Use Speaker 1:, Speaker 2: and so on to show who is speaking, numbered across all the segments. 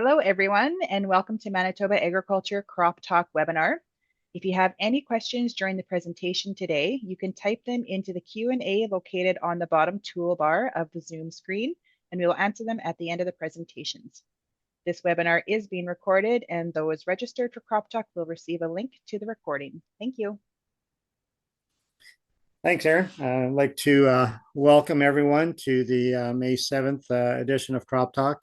Speaker 1: Hello, everyone, and welcome to Manitoba Agriculture Crop Talk webinar. If you have any questions during the presentation today, you can type them into the Q&A located on the bottom toolbar of the Zoom screen, and we will answer them at the end of the presentations. This webinar is being recorded, and those registered for Crop Talk will receive a link to the recording. Thank you.
Speaker 2: Thanks, Aaron. I'd like to welcome everyone to the May 7th edition of Crop Talk.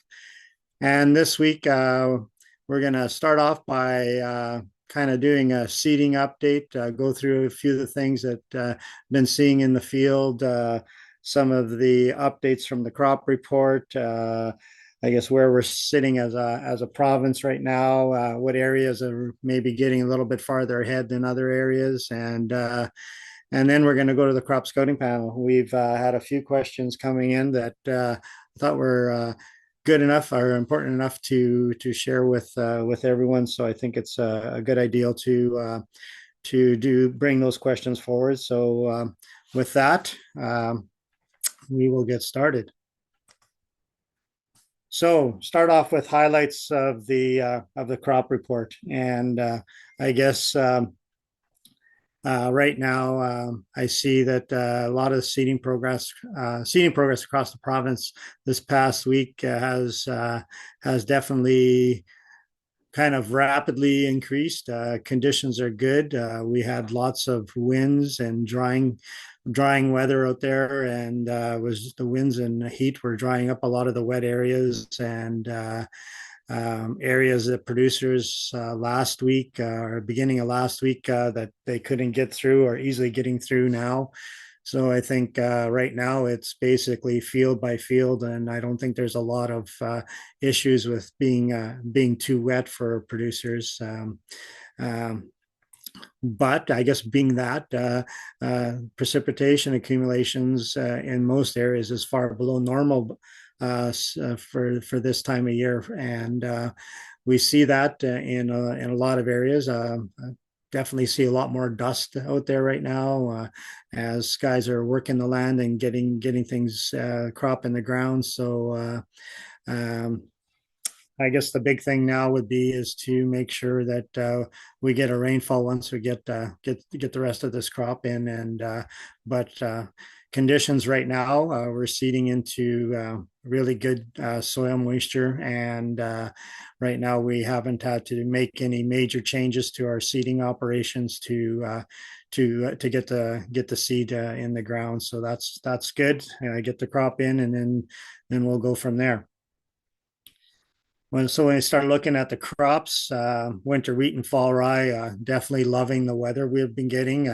Speaker 2: And this week, we're going to start off by kind of doing a seeding update, go through a few of the things that I've been seeing in the field, some of the updates from the crop report, I guess where we're sitting as a province right now, what areas are maybe getting a little bit farther ahead than other areas, and then we're going to go to the crop scouting panel. We've had a few questions coming in that I thought were good enough or important enough to share with everyone. So I think it's a good idea to bring those questions forward. So with that, we will get started. So start off with highlights of the crop report, and I guess. Right now, I see that a lot of seeding progress across the province this past week has definitely kind of rapidly increased. Conditions are good. We had lots of winds and drying weather out there, and was the winds and heat were drying up a lot of the wet areas, and areas that producers last week or beginning of last week that they couldn't get through are easily getting through now. So I think right now it's basically field by field, and I don't think there's a lot of issues with being too wet for producers. But I guess being that precipitation accumulations in most areas is far below normal for this time of year, and we see that in a lot of areas. Definitely see a lot more dust out there right now as guys are working the land and getting things crop in the ground. So I guess the big thing now would be is to make sure that we get a rainfall once we get the rest of this crop in, and but conditions right now we're seeding into really good soil moisture, and right now we haven't had to make any major changes to our seeding operations to get the seed in the ground. So that's good. Get the crop in, and then we'll go from there. When I start looking at the crops, winter wheat and fall rye, definitely loving the weather we've been getting.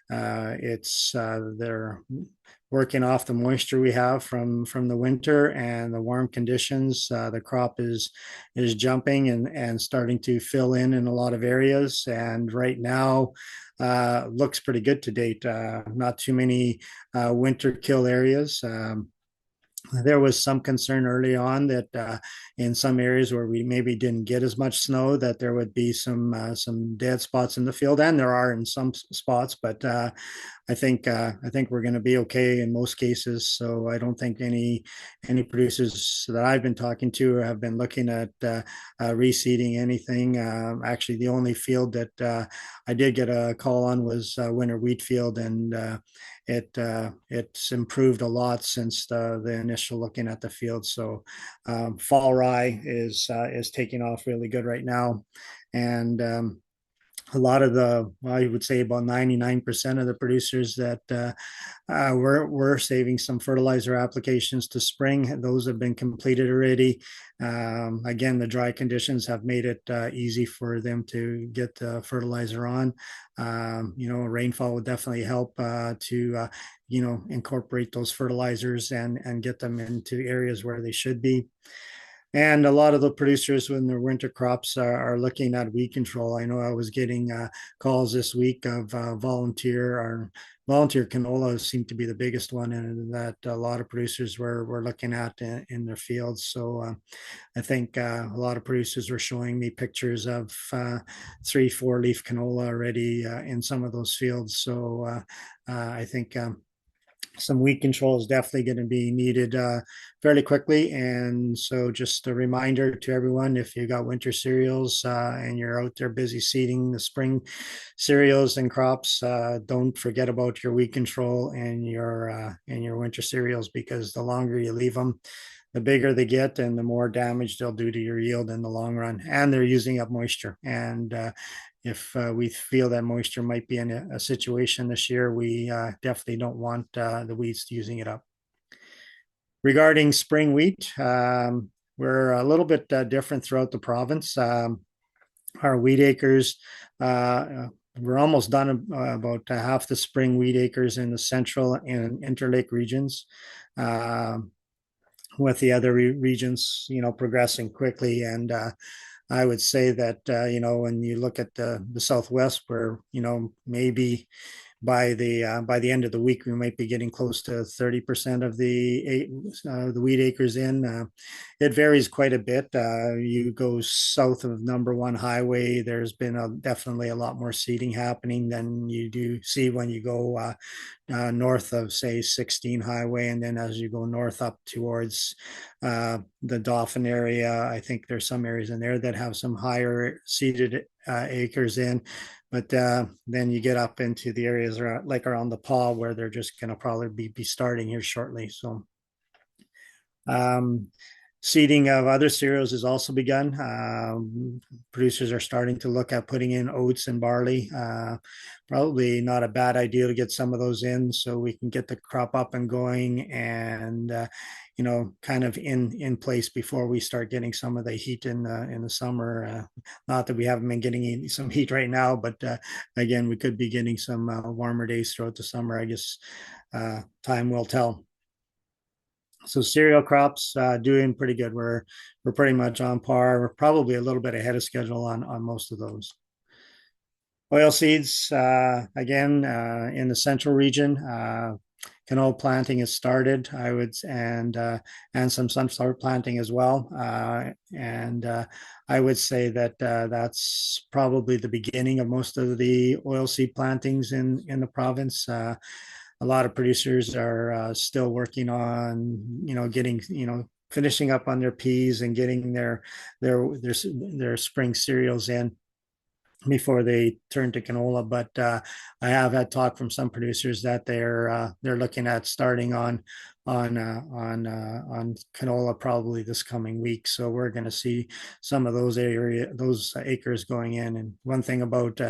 Speaker 2: They're working off the moisture we have from the winter and the warm conditions. The crop is jumping and starting to fill in a lot of areas. And right now, looks pretty good to date. Not too many winter kill areas. There was some concern early on that in some areas where we maybe didn't get as much snow, that there would be some dead spots in the field, and there are in some spots. But I think we're going to be okay in most cases. So I don't think any producers that I've been talking to have been looking at reseeding anything. Actually, the only field that I did get a call on was winter wheat field, and it's improved a lot since the initial looking at the field. So fall rye is taking off really good right now, and a lot of I would say about 99% of the producers that we're saving some fertilizer applications to spring. Those have been completed already. Again, the dry conditions have made it easy for them to get the fertilizer on. Rainfall would definitely help to incorporate those fertilizers and get them into areas where they should be. And a lot of the producers when their winter crops are looking at weed control. I know I was getting calls this week of volunteer canola seemed to be the biggest one, and that a lot of producers were looking at in their fields. So I think a lot of producers were showing me pictures of 3-4 leaf canola already in some of those fields. So I think some weed control is definitely going to be needed fairly quickly. And so, just a reminder to everyone: if you got winter cereals and you're out there busy seeding the spring cereals and crops, don't forget about your weed control and your winter cereals, because the longer you leave them, the bigger they get and the more damage they'll do to your yield in the long run. And they're using up moisture. And if we feel that moisture might be in a situation this year, we definitely don't want the weeds using it up. Regarding spring wheat, we're a little bit different throughout the province. Our wheat acres, we're almost done about half the spring wheat acres in the central and interlake regions. Uh, with the other regions, progressing quickly. And I would say that, when you look at the Southwest, where, maybe by the end of the week, we might be getting close to 30% of the wheat acres in. It varies quite a bit. You go south of number one highway, there's been definitely a lot more seeding happening than you do see when you go north of, say, 16 highway. And then as you go north up towards the Dauphin area, I think there's some areas in there that have some higher seeded acres in. But then you get up into the areas like around the paw, where they're just going to probably be starting here shortly. So um, seeding of other cereals has also begun. Producers are starting to look at putting in oats and barley. Probably not a bad idea to get some of those in so we can get the crop up and going, and kind of in place before we start getting some of the heat in the summer. Not that we haven't been getting some heat right now, but again, we could be getting some warmer days throughout the summer. I guess time will tell. So cereal crops doing pretty good. We're pretty much on par. We're probably a little bit ahead of schedule on most of those. Oil seeds, again, in the central region, canola planting has started, I would, and some sunflower planting as well. And I would say that that's probably the beginning of most of the oilseed plantings in the province. A lot of producers are still working on, getting, finishing up on their peas and getting their spring cereals in before they turn to canola. But I have had talk from some producers that they're looking at starting on canola probably this coming week. So we're going to see some of those acres going in. And one thing about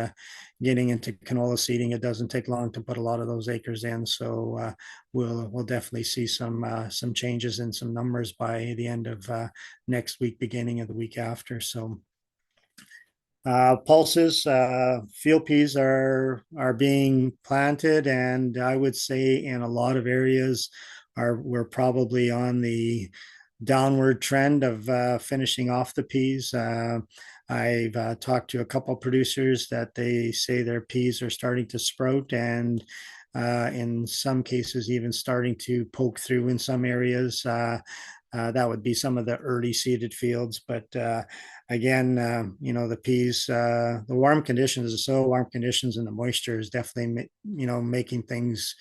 Speaker 2: getting into canola seeding, it doesn't take long to put a lot of those acres in. So we'll definitely see some changes in some numbers by the end of next week, beginning of the week after. So pulses, field peas are being planted, and I would say in a lot of areas we're probably on the downward trend of finishing off the peas. I've talked to a couple of producers that they say their peas are starting to sprout, and in some cases even starting to poke through in some areas. That would be some of the early seeded fields. But again, the peas, the warm conditions, the soil warm conditions, and the moisture is definitely, making things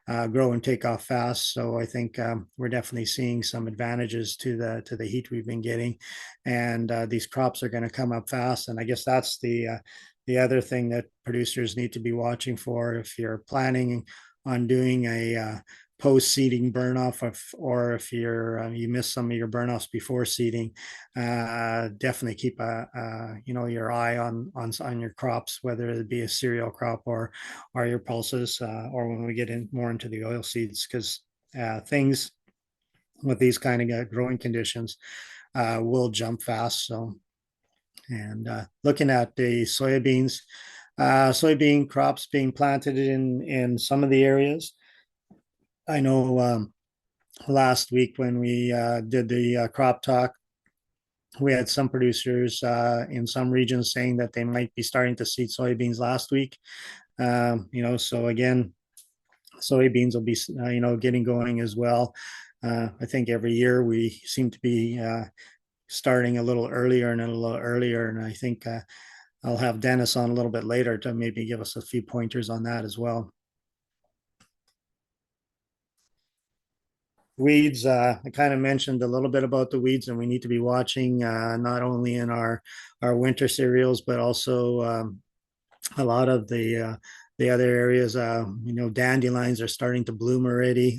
Speaker 2: grow and take off fast. So I think we're definitely seeing some advantages to the heat we've been getting, and these crops are going to come up fast. And I guess that's the other thing that producers need to be watching for if you're planning on doing a post seeding burn off of, or if you miss some of your burn offs before seeding, definitely keep your eye on your crops, whether it be a cereal crop or your pulses, or when we get in more into the oil seeds, because things with these kind of growing conditions will jump fast. So, and looking at the soybean crops being planted in some of the areas. I know last week when we did the CropTalk, we had some producers in some regions saying that they might be starting to seed soybeans last week. So again, soybeans will be, getting going as well. I think every year we seem to be starting a little earlier and a little earlier. And I think I'll have Dennis on a little bit later to maybe give us a few pointers on that as well. Weeds, I kind of mentioned a little bit about the weeds, and we need to be watching not only in our winter cereals, but also a lot of the other areas. Dandelions are starting to bloom already.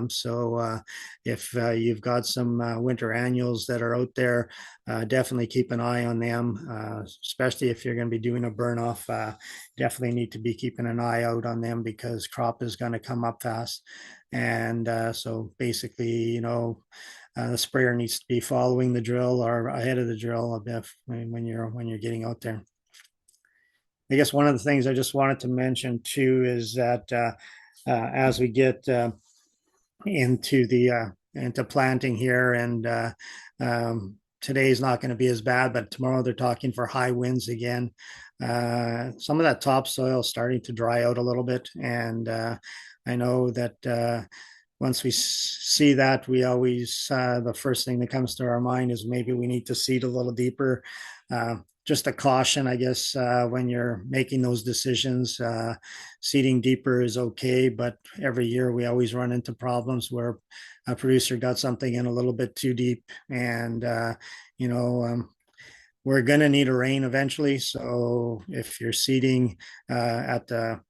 Speaker 2: So if you've got some winter annuals that are out there, definitely keep an eye on them, especially if you're going to be doing a burn off. Definitely need to be keeping an eye out on them because crop is going to come up fast. And so basically, the sprayer needs to be following the drill or ahead of the drill when you're getting out there. I guess one of the things I just wanted to mention too is that as we get into the into planting here, and today's not going to be as bad, but tomorrow they're talking for high winds again. Some of that topsoil is starting to dry out a little bit, and I know that once we see that, we always the first thing that comes to our mind is maybe we need to seed a little deeper. Just a caution, I guess, when you're making those decisions. Seeding deeper is okay, but every year we always run into problems where a producer got something in a little bit too deep, and you know, we're going to need a rain eventually. So if you're seeding at the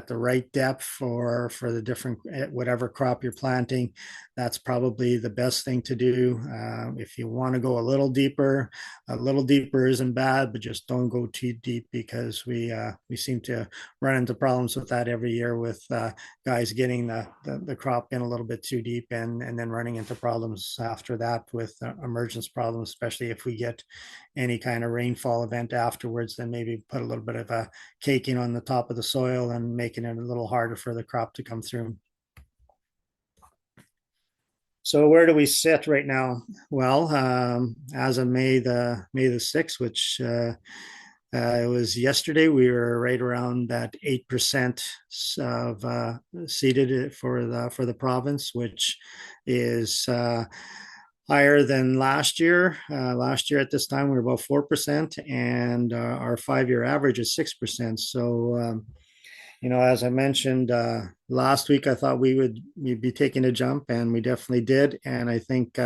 Speaker 2: right depth for the different whatever crop you're planting, that's probably the best thing to do. If you want to go a little deeper isn't bad, but just don't go too deep because we seem to run into problems with that every year with guys getting the crop in a little bit too deep and then running into problems after that with emergence problems, especially if we get any kind of rainfall event afterwards. Then maybe put a little bit of a caking on the top of the soil and making it a little harder for the crop to come through. So where do we sit right now? Well, as of May the 6th, which it was yesterday, we were right around that 8% of seeded for the province, which is higher than last year. Last year at this time, we were about 4%, and our 5-year average is 6%. So, as I mentioned last week, I thought we'd be taking a jump, and we definitely did. And I think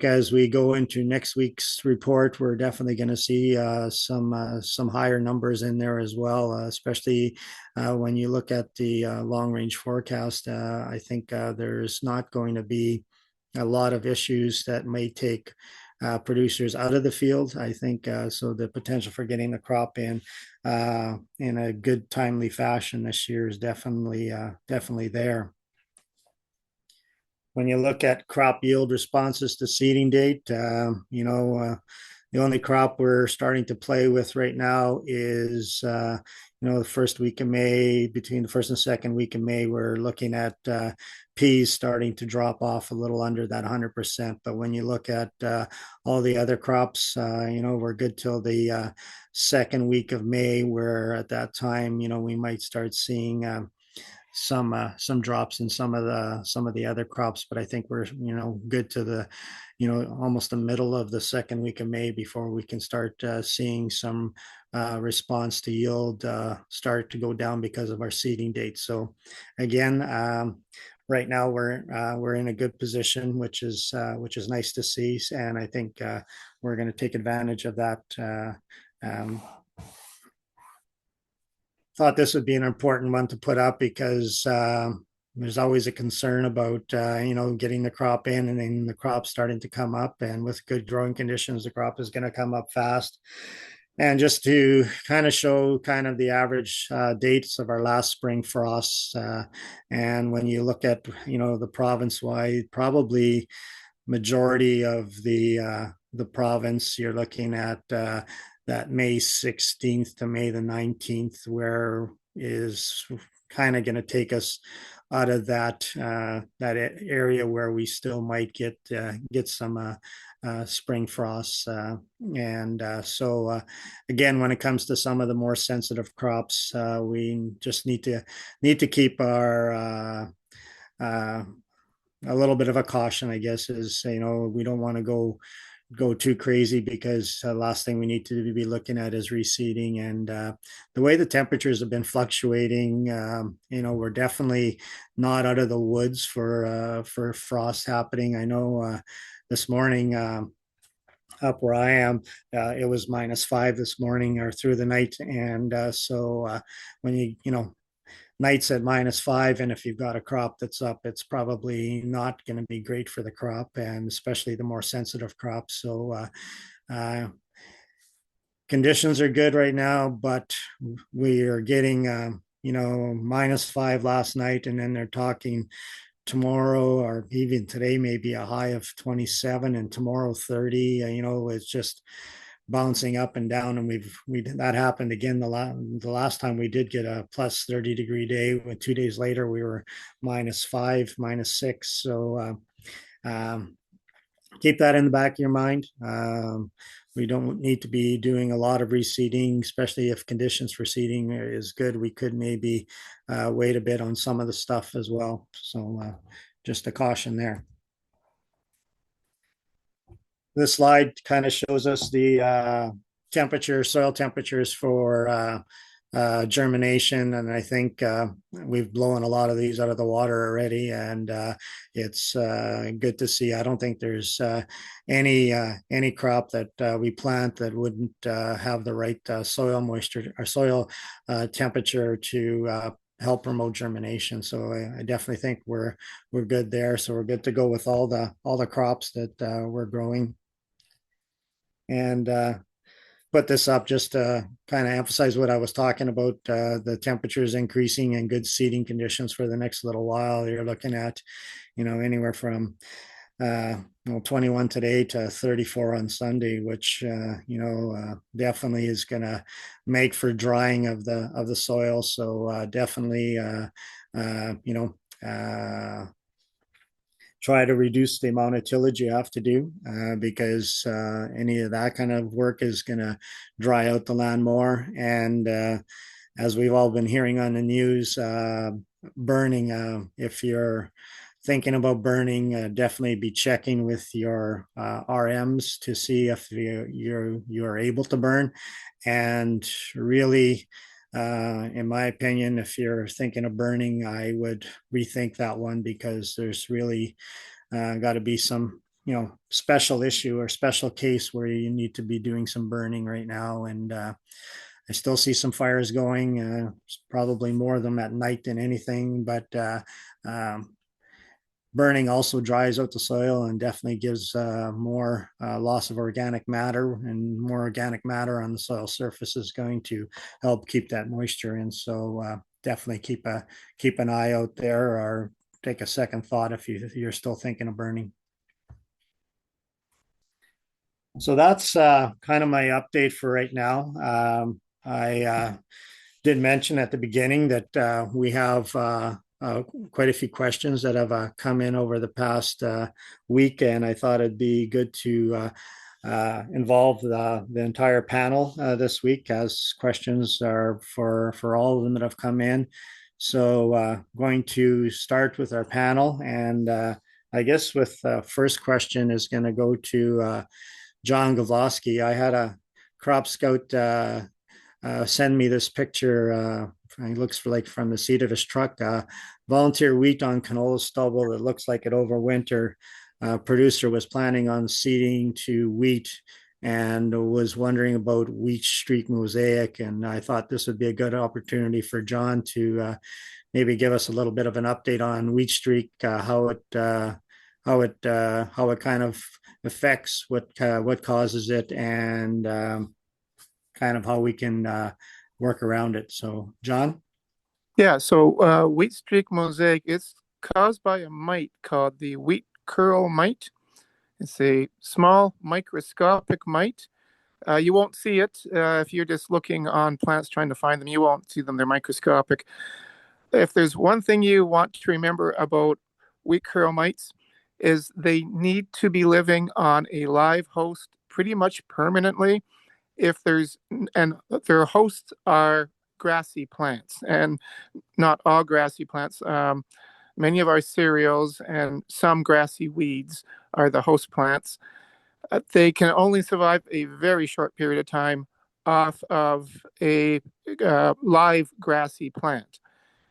Speaker 2: as we go into next week's report, we're definitely going to see some higher numbers in there as well, especially when you look at the long range forecast. I think there's not going to be a lot of issues that may take producers out of the field. I think so. The potential for getting the crop in a good, timely fashion this year is definitely there. When you look at crop yield responses to seeding date, the only crop we're starting to play with right now is, the first week of May. Between the first and second week of May, we're looking at peas starting to drop off a little under that 100%. But when you look at all the other crops, we're good till the second week of May, where at that time, we might start seeing some drops in some of the other crops, but I think we're good to the almost the middle of the second week of May before we can start seeing some response to yield start to go down because of our seeding date. So again, right now we're in a good position, which is nice to see, and I think we're going to take advantage of that. Thought this would be an important one to put up because there's always a concern about getting the crop in and then the crop starting to come up, and with good growing conditions the crop is going to come up fast. And just to kind of show kind of the average dates of our last spring frosts, and when you look at the province wide, probably majority of the province, you're looking at that May 16th to May the 19th, where is kind of going to take us out of that area where we still might get some spring frosts. And so again, when it comes to some of the more sensitive crops, we just need to keep our a little bit of a caution, I guess, is we don't want to go go too crazy, because the last thing we need to be looking at is reseeding. And the way the temperatures have been fluctuating, we're definitely not out of the woods for frost happening. I know this morning, up where I am, it was -5 this morning or through the night. And when nights at -5, and if you've got a crop that's up, it's probably not going to be great for the crop, and especially the more sensitive crops. So conditions are good right now, but we are getting -5 last night, and then they're talking tomorrow or even today maybe a high of 27, and tomorrow 30. It's just bouncing up and down. And we that happened again the last time we did get a +30-degree day. When 2 days later we were -5, -6. So keep that in the back of your mind. We don't need to be doing a lot of reseeding, especially if conditions for seeding is good. We could maybe wait a bit on some of the stuff as well. So just a caution there. This slide kind of shows us the soil temperatures for germination, and I think we've blown a lot of these out of the water already, and it's good to see. I don't think there's any crop that we plant that wouldn't have the right soil moisture or soil temperature to help promote germination. So I definitely think we're good there. So we're good to go with all the crops that we're growing. And put this up just to kind of emphasize what I was talking about, the temperatures increasing and good seeding conditions for the next little while. You're looking at, anywhere from 21 today to 34 on Sunday, which definitely is going to make for drying of the soil. So definitely, try to reduce the amount of tillage you have to do, because any of that kind of work is going to dry out the land more. And as we've all been hearing on the news, burning, if you're thinking about burning, definitely be checking with your RMs to see if you're able to burn. And really, in my opinion, if you're thinking of burning, I would rethink that one, because there's really got to be some special issue or special case where you need to be doing some burning right now. And I still see some fires going, probably more of them at night than anything, but burning also dries out the soil and definitely gives more loss of organic matter, and more organic matter on the soil surface is going to help keep that moisture in. So definitely keep an eye out there, or take a second thought if you're still thinking of burning. So that's kind of my update for right now. I did mention at the beginning that we have quite a few questions that have come in over the past week, and I thought it'd be good to involve the entire panel this week, as questions are for all of them that have come in. So going to start with our panel, and I guess with first question is going to go to John Gavlosky. I had a crop scout send me this picture. It looks like from the seat of his truck. Volunteer wheat on canola stubble. It looks like it overwinter. Producer was planning on seeding to wheat and was wondering about wheat streak mosaic. And I thought this would be a good opportunity for John to maybe give us a little bit of an update on wheat streak, how it kind of affects, what causes it, and kind of how we can work around it. So, John?
Speaker 3: Yeah, so wheat streak mosaic is caused by a mite called the wheat curl mite. It's a small microscopic mite. You won't see it if you're just looking on plants trying to find them. You won't see them. They're microscopic. If there's one thing you want to remember about wheat curl mites, is they need to be living on a live host pretty much permanently. And their hosts are grassy plants, and not all grassy plants. Many of our cereals and some grassy weeds are the host plants. they can only survive a very short period of time off of a live grassy plant.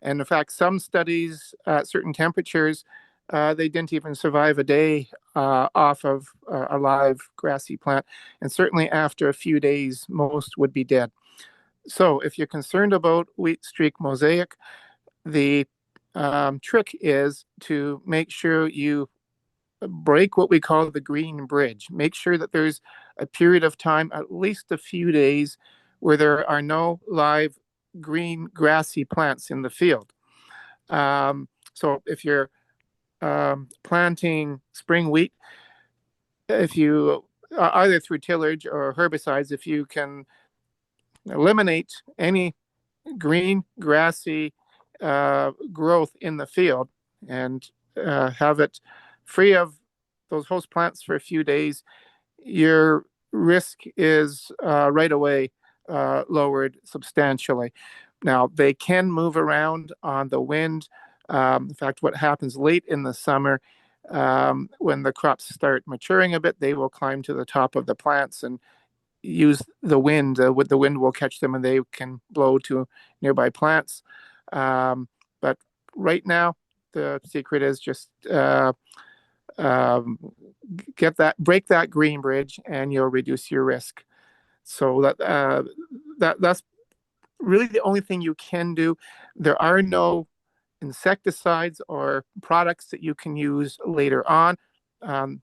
Speaker 3: And in fact, some studies at certain temperatures, they didn't even survive a day off of a live grassy plant. And certainly after a few days, most would be dead. So if you're concerned about wheat streak mosaic, the trick is to make sure you break what we call the green bridge. Make sure that there's a period of time, at least a few days, where there are no live green grassy plants in the field. So if you're planting spring wheat, if you either through tillage or herbicides, if you can eliminate any green grassy growth in the field and have it free of those host plants for a few days, your risk is right away lowered substantially. Now, they can move around on the wind. In fact, what happens late in the summer, when the crops start maturing a bit, they will climb to the top of the plants and use the wind. The wind will catch them and they can blow to nearby plants. But right now, the secret is just break that green bridge, and you'll reduce your risk. So that's really the only thing you can do. There are no insecticides or products that you can use later on.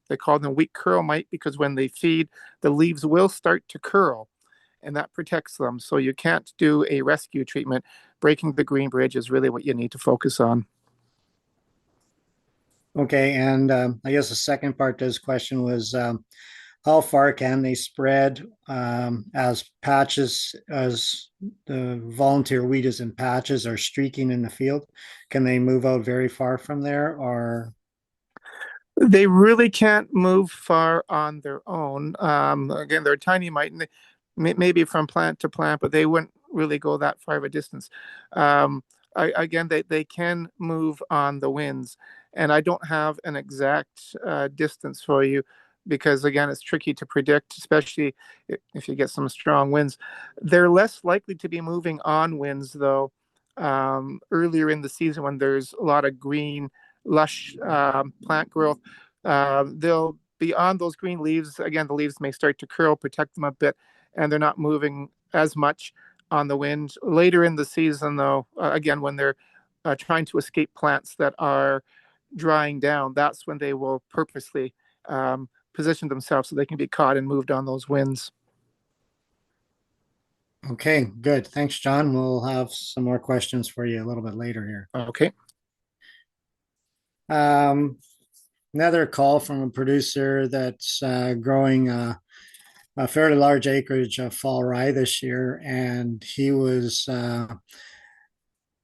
Speaker 3: They call them wheat curl mite because when they feed, the leaves will start to curl, and that protects them. So you can't do a rescue treatment. Breaking the green bridge is really what you need to focus on.
Speaker 2: Okay, and I guess the second part to this question was how far can they spread as patches, as the volunteer wheat is in patches or streaking in the field? Can they move out very far from there, or?
Speaker 3: They really can't move far on their own. Again, they're tiny mite, and maybe from plant to plant, but they wouldn't really go that far of a distance. Again, they can move on the winds, and I don't have an exact distance for you because, again, it's tricky to predict, especially if you get some strong winds. They're less likely to be moving on winds, though, earlier in the season when there's a lot of green lush plant growth. They'll be on those green leaves. Again, the leaves may start to curl, protect them a bit, and they're not moving as much on the wind. Later in the season, though, again, when they're trying to escape plants that are drying down, that's when they will purposely position themselves so they can be caught and moved on those winds.
Speaker 2: Okay, good. Thanks, John. We'll have some more questions for you a little bit later here.
Speaker 3: Okay.
Speaker 2: Another call from a producer that's growing a fairly large acreage of fall rye this year, and he was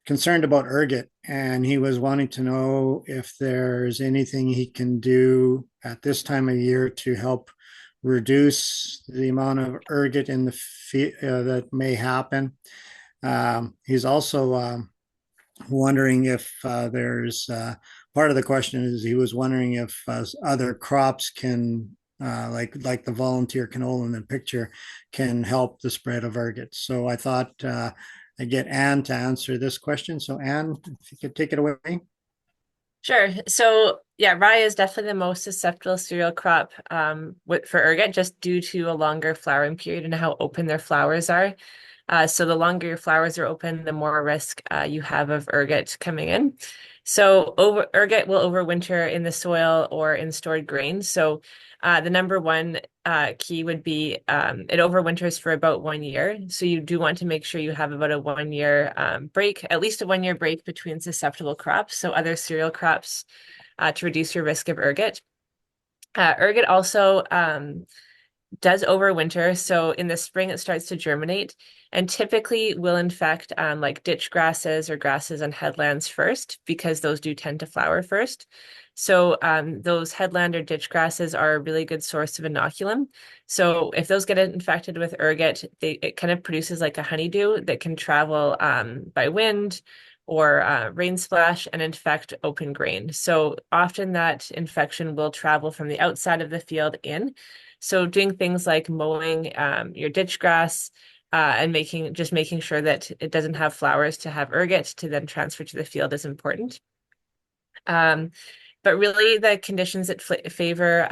Speaker 2: concerned about ergot, and he was wanting to know if there's anything he can do at this time of year to help reduce the amount of ergot in the that may happen. He's also wondering if there's part of the question is he was wondering if other crops can like the volunteer canola in the picture can help the spread of ergot. So I thought I'd get Anne to answer this question. So Anne, if you could take it away.
Speaker 4: Sure. So yeah, rye is definitely the most susceptible cereal crop for ergot just due to a longer flowering period and how open their flowers are. So the longer your flowers are open, the more risk you have of ergot coming in. So ergot will overwinter in the soil or in stored grains. So the number one key would be it overwinters for about 1 year. So you do want to make sure you have about a 1 year break, at least a 1 year break between susceptible crops, so other cereal crops, to reduce your risk of ergot. Ergot also does overwinter. So in the spring, it starts to germinate and typically will infect like ditch grasses or grasses on headlands first, because those do tend to flower first. So those headland or ditch grasses are a really good source of inoculum. So if those get infected with ergot, it kind of produces like a honeydew that can travel by wind or rain splash and infect open grain. So often that infection will travel from the outside of the field in. So doing things like mowing your ditch grass and making sure that it doesn't have flowers to have ergot to then transfer to the field is important. Um, but really, the conditions that favor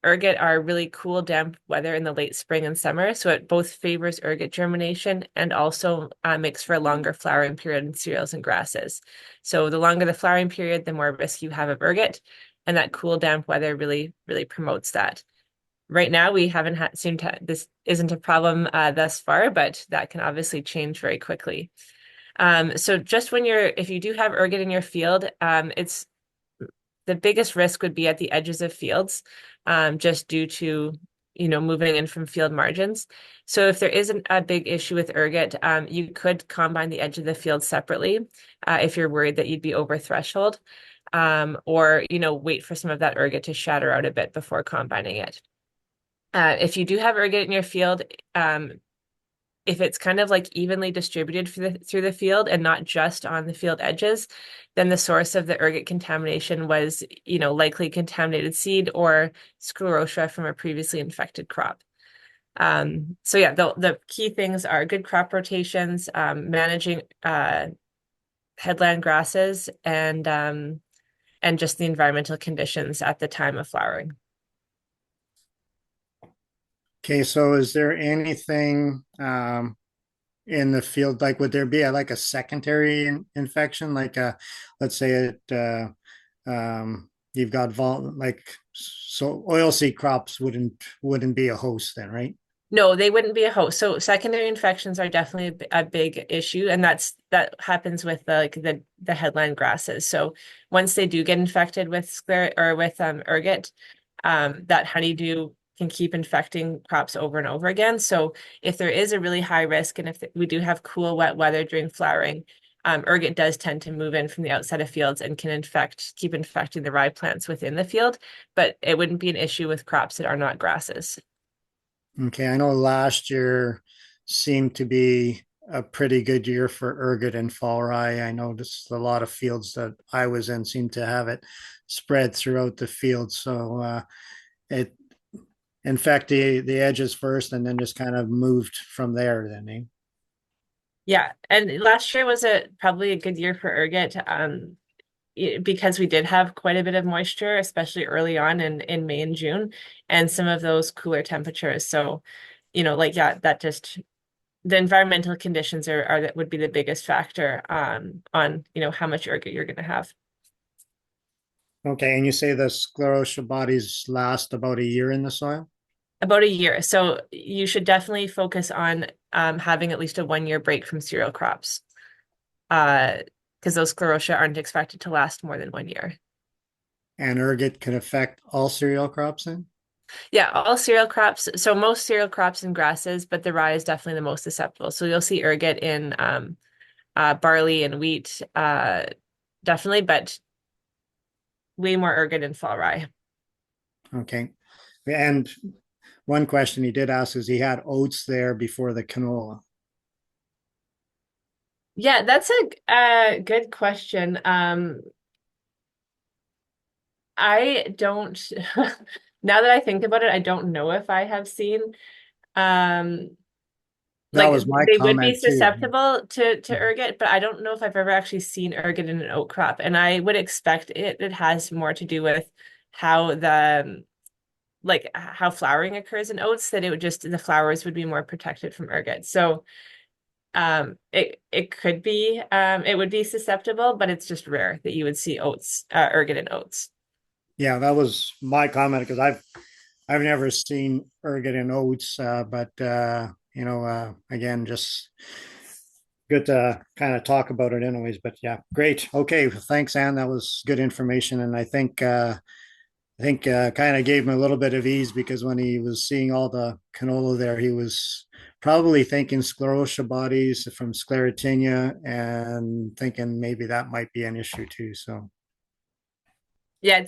Speaker 4: ergot are really cool, damp weather in the late spring and summer. So it both favors ergot germination and also makes for a longer flowering period in cereals and grasses. So the longer the flowering period, the more risk you have of ergot, and that cool, damp weather really promotes that. Right now, we haven't seemed to this isn't a problem thus far, but that can obviously change very quickly. So just if you do have ergot in your field, it's the biggest risk would be at the edges of fields, just due to, moving in from field margins. So if there isn't a big issue with ergot, you could combine the edge of the field separately, if you're worried that you'd be over threshold, or, wait for some of that ergot to shatter out a bit before combining it. If you do have ergot in your field, if it's kind of like evenly distributed through the field and not just on the field edges, then the source of the ergot contamination was, likely contaminated seed or sclerotia from a previously infected crop. So yeah, the key things are good crop rotations, managing headland grasses, and just the environmental conditions at the time of flowering.
Speaker 2: Okay, so is there anything in the field, like would there be like a secondary infection, like let's say you've got so oilseed crops wouldn't be a host then, right?
Speaker 4: No, they wouldn't be a host. So secondary infections are definitely a big issue, and that happens with the headland grasses. So once they do get infected with ergot, that honeydew can keep infecting crops over and over again. So if there is a really high risk, and if we do have cool, wet weather during flowering, ergot does tend to move in from the outside of fields and can keep infecting the rye plants within the field, but it wouldn't be an issue with crops that are not grasses.
Speaker 2: Okay, I know last year seemed to be a pretty good year for ergot and fall rye. I noticed a lot of fields that I was in seemed to have it spread throughout the field. So it infected the edges first and then just kind of moved from there then, eh?
Speaker 4: Yeah, and last year was probably a good year for ergot, because we did have quite a bit of moisture, especially early on in May and June, and some of those cooler temperatures. So, yeah, that just the environmental conditions are that would be the biggest factor on how much ergot you're going to have.
Speaker 2: Okay, and you say the sclerotia bodies last about a year in the soil?
Speaker 4: About a year. So you should definitely focus on having at least a 1 year break from cereal crops, because those sclerotia aren't expected to last more than 1 year.
Speaker 2: And ergot can affect all cereal crops then?
Speaker 4: Yeah, all cereal crops. So most cereal crops and grasses, but the rye is definitely the most susceptible. So you'll see ergot in barley and wheat, definitely, but way more ergot in fall rye.
Speaker 2: Okay. And one question he did ask is he had oats there before the canola.
Speaker 4: Yeah, that's a good question. I don't, now that I think about it, I don't know if I have seen, um,
Speaker 2: That
Speaker 4: like
Speaker 2: was my
Speaker 4: they would be
Speaker 2: comment too.
Speaker 4: susceptible to ergot, but I don't know if I've ever actually seen ergot in an oat crop. And I would expect it has more to do with how how flowering occurs in oats, that it would just the flowers would be more protected from ergot. So it could be it would be susceptible, but it's just rare that you would see ergot in oats.
Speaker 2: Yeah, that was my comment because I've never seen ergot in oats, but again, just good to kind of talk about it anyways. But yeah, great. Okay, thanks, Anne. That was good information, and I think kind of gave him a little bit of ease because when he was seeing all the canola there, he was probably thinking sclerotia bodies from sclerotinia and thinking maybe that might be an issue too. So
Speaker 4: Yeah,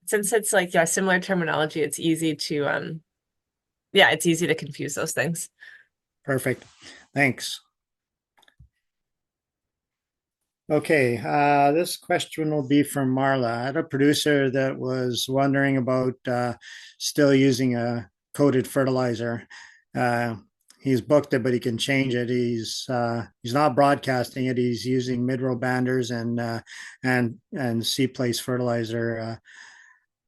Speaker 4: since it's like, yeah, similar terminology, it's easy to yeah, it's easy to confuse those things.
Speaker 2: perfect. Thanks. Okay, this question will be from Marla. I had a producer that was wondering about still using a coated fertilizer. He's booked it, but he can change it. He's not broadcasting it. He's using mid-row banders and C-place fertilizer.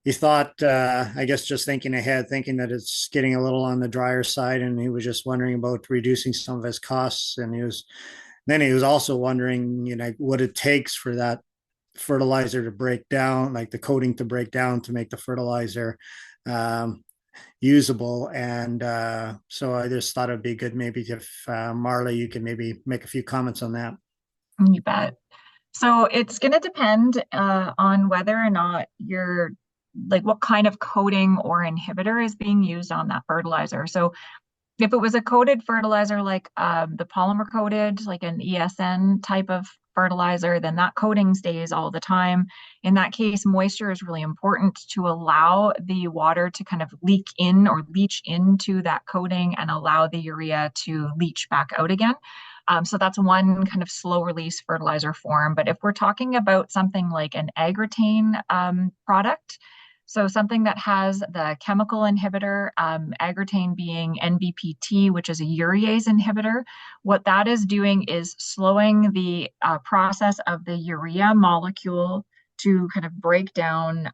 Speaker 2: He thought, I guess, just thinking ahead, thinking that it's getting a little on the drier side, and he was just wondering about reducing some of his costs. And he was also wondering, what it takes for that fertilizer to break down, like the coating to break down to make the fertilizer usable. And so I just thought it'd be good maybe if Marla, you can maybe make a few comments on that.
Speaker 5: You bet. So it's going to depend on whether or not you're like what kind of coating or inhibitor is being used on that fertilizer. So if it was a coated fertilizer like the polymer coated, like an ESN type of fertilizer, then that coating stays all the time. In that case, moisture is really important to allow the water to kind of leak in or leach into that coating and allow the urea to leach back out again. So that's one kind of slow release fertilizer form. But if we're talking about something like an agrotane product, so something that has the chemical inhibitor, agrotane being NBPT, which is a urease inhibitor, what that is doing is slowing the process of the urea molecule to kind of break down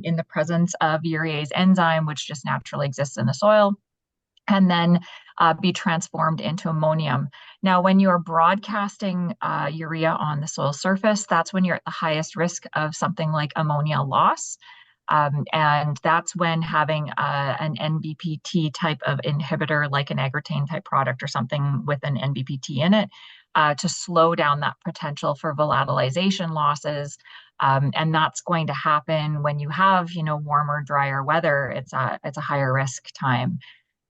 Speaker 5: in the presence of urease enzyme, which just naturally exists in the soil, and then be transformed into ammonium. Now, when you're broadcasting urea on the soil surface, that's when you're at the highest risk of something like ammonia loss. And that's when having an NBPT type of inhibitor, like an agrotane type product or something with an NBPT in it, to slow down that potential for volatilization losses. And that's going to happen when you have, warmer, drier weather. It's a higher risk time.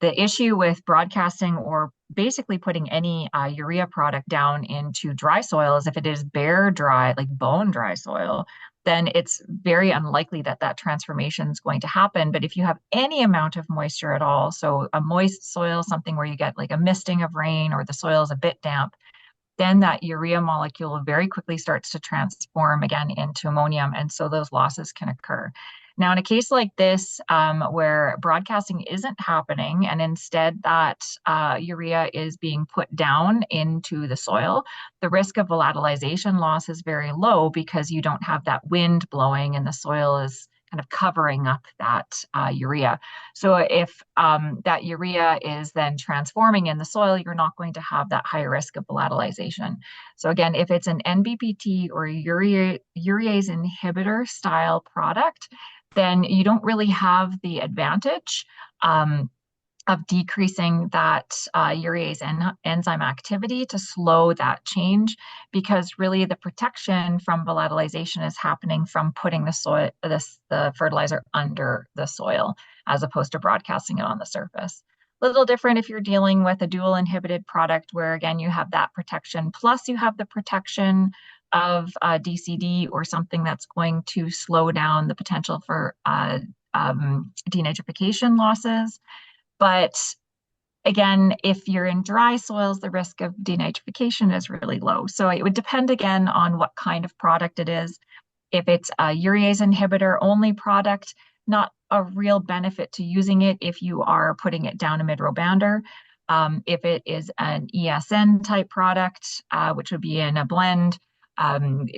Speaker 5: The issue with broadcasting or basically putting any urea product down into dry soil is if it is bare dry, like bone dry soil, then it's very unlikely that that transformation is going to happen. But if you have any amount of moisture at all, so a moist soil, something where you get like a misting of rain or the soil is a bit damp, then that urea molecule very quickly starts to transform again into ammonium. And so those losses can occur. Now, in a case like this, where broadcasting isn't happening and instead that urea is being put down into the soil, the risk of volatilization loss is very low because you don't have that wind blowing and the soil is kind of covering up that urea. So if that urea is then transforming in the soil, you're not going to have that high risk of volatilization. So again, if it's an NBPT or urease inhibitor style product, then you don't really have the advantage of decreasing that urease enzyme activity to slow that change, because really the protection from volatilization is happening from putting the fertilizer under the soil as opposed to broadcasting it on the surface. A little different if you're dealing with a dual inhibited product where again you have that protection plus you have the protection of DCD or something that's going to slow down the potential for denitrification losses. But again, if you're in dry soils, the risk of denitrification is really low. So it would depend again on what kind of product it is. If it's a urease inhibitor only product, not a real benefit to using it if you are putting it down a mid-row bander. If it is an ESN type product, which would be in a blend,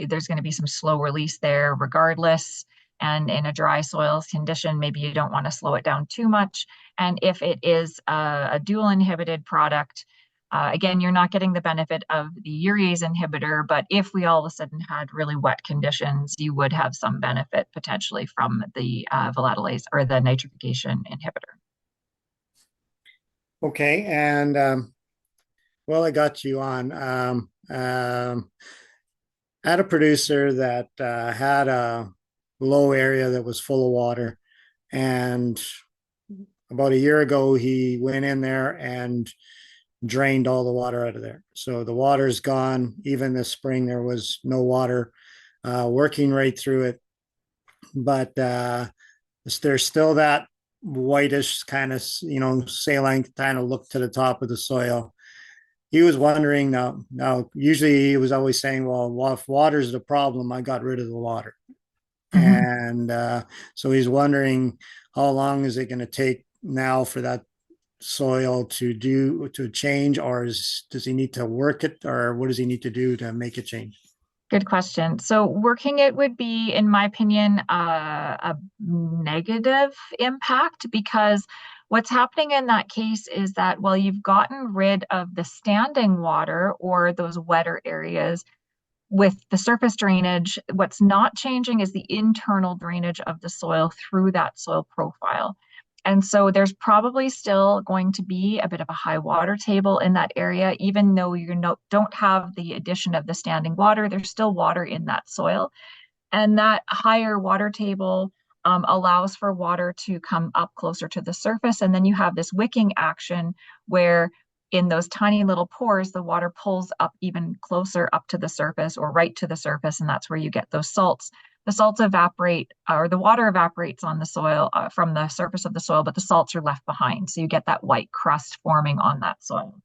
Speaker 5: there's going to be some slow release there regardless. And in a dry soils condition, maybe you don't want to slow it down too much. And if it is a dual inhibited product, again, you're not getting the benefit of the urease inhibitor, but if we all of a sudden had really wet conditions, you would have some benefit potentially from the volatilase or the nitrification inhibitor.
Speaker 2: Okay, and well, I got you on. Had a producer that had a low area that was full of water, and about a year ago, he went in there and drained all the water out of there. So the water's gone. Even this spring, there was no water working right through it. But there's still that whitish kind of, saline kind of look to the top of the soil. He was wondering now, usually he was always saying, well, if water's the problem, I got rid of the water. Mm-hmm. And so he's wondering how long is it going to take now for that soil to change, or does he need to work it, or what does he need to do to make it change?
Speaker 5: Good question. So working it would be, in my opinion, a negative impact, because what's happening in that case is that while you've gotten rid of the standing water or those wetter areas with the surface drainage, what's not changing is the internal drainage of the soil through that soil profile. And so there's probably still going to be a bit of a high water table in that area, even though don't have the addition of the standing water, there's still water in that soil. And that higher water table allows for water to come up closer to the surface. And then you have this wicking action where in those tiny little pores, the water pulls up even closer up to the surface or right to the surface. And that's where you get those salts. The salts evaporate, or the water evaporates on the soil from the surface of the soil, but the salts are left behind. So you get that white crust forming on that soil.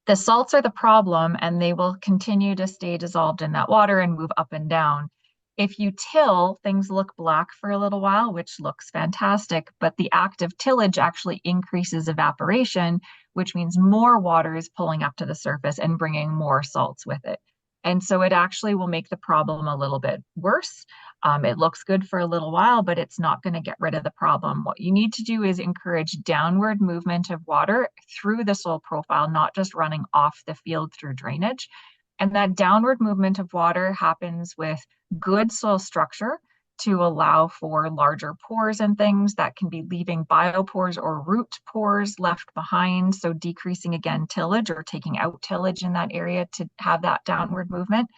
Speaker 5: The salts are the problem, and they will continue to stay dissolved in that water and move up and down. If you till, things look black for a little while, which looks fantastic, but the act of tillage actually increases evaporation, which means more water is pulling up to the surface and bringing more salts with it. And so it actually will make the problem a little bit worse. It looks good for a little while, but it's not going to get rid of the problem. What you need to do is encourage downward movement of water through the soil profile, not just running off the field through drainage. And that downward movement of water happens with good soil structure to allow for larger pores and things that can be leaving biopores or root pores left behind. So decreasing again tillage or taking out tillage in that area to have that downward movement.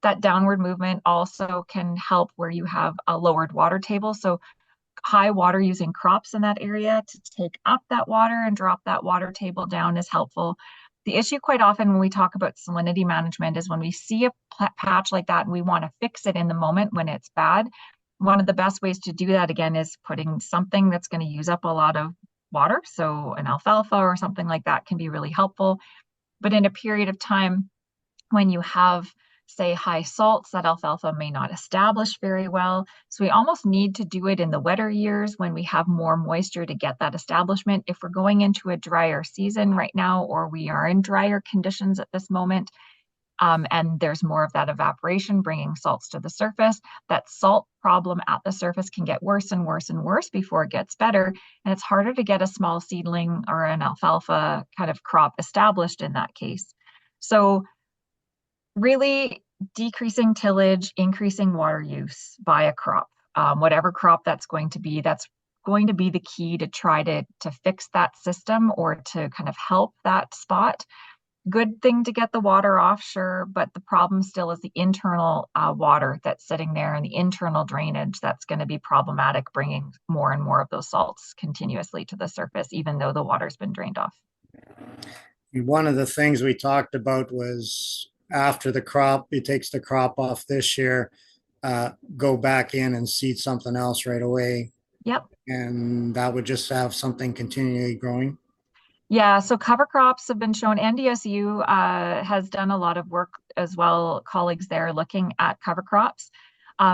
Speaker 5: That downward movement also can help where you have a lowered water table. So high water using crops in that area to take up that water and drop that water table down is helpful. The issue quite often when we talk about salinity management is when we see a patch like that and we want to fix it in the moment when it's bad. One of the best ways to do that again is putting something that's going to use up a lot of water. So an alfalfa or something like that can be really helpful. But in a period of time when you have, say, high salts, that alfalfa may not establish very well. So we almost need to do it in the wetter years when we have more moisture to get that establishment. If we're going into a drier season right now, or we are in drier conditions at this moment, and there's more of that evaporation bringing salts to the surface, that salt problem at the surface can get worse and worse and worse before it gets better. And it's harder to get a small seedling or an alfalfa kind of crop established in that case. So really decreasing tillage, increasing water use by a crop, whatever crop that's going to be the key to try to fix that system or to kind of help that spot. Good thing to get the water off, sure, but the problem still is the internal water that's sitting there and the internal drainage that's going to be problematic, bringing more and more of those salts continuously to the surface, even though the water's been drained off.
Speaker 2: One of the things we talked about was after the crop, it takes the crop off this year, go back in and seed something else right away.
Speaker 5: Yep.
Speaker 2: And that would just have something continually growing.
Speaker 5: Yeah, so cover crops have been shown. NDSU has done a lot of work as well, colleagues there looking at cover crops.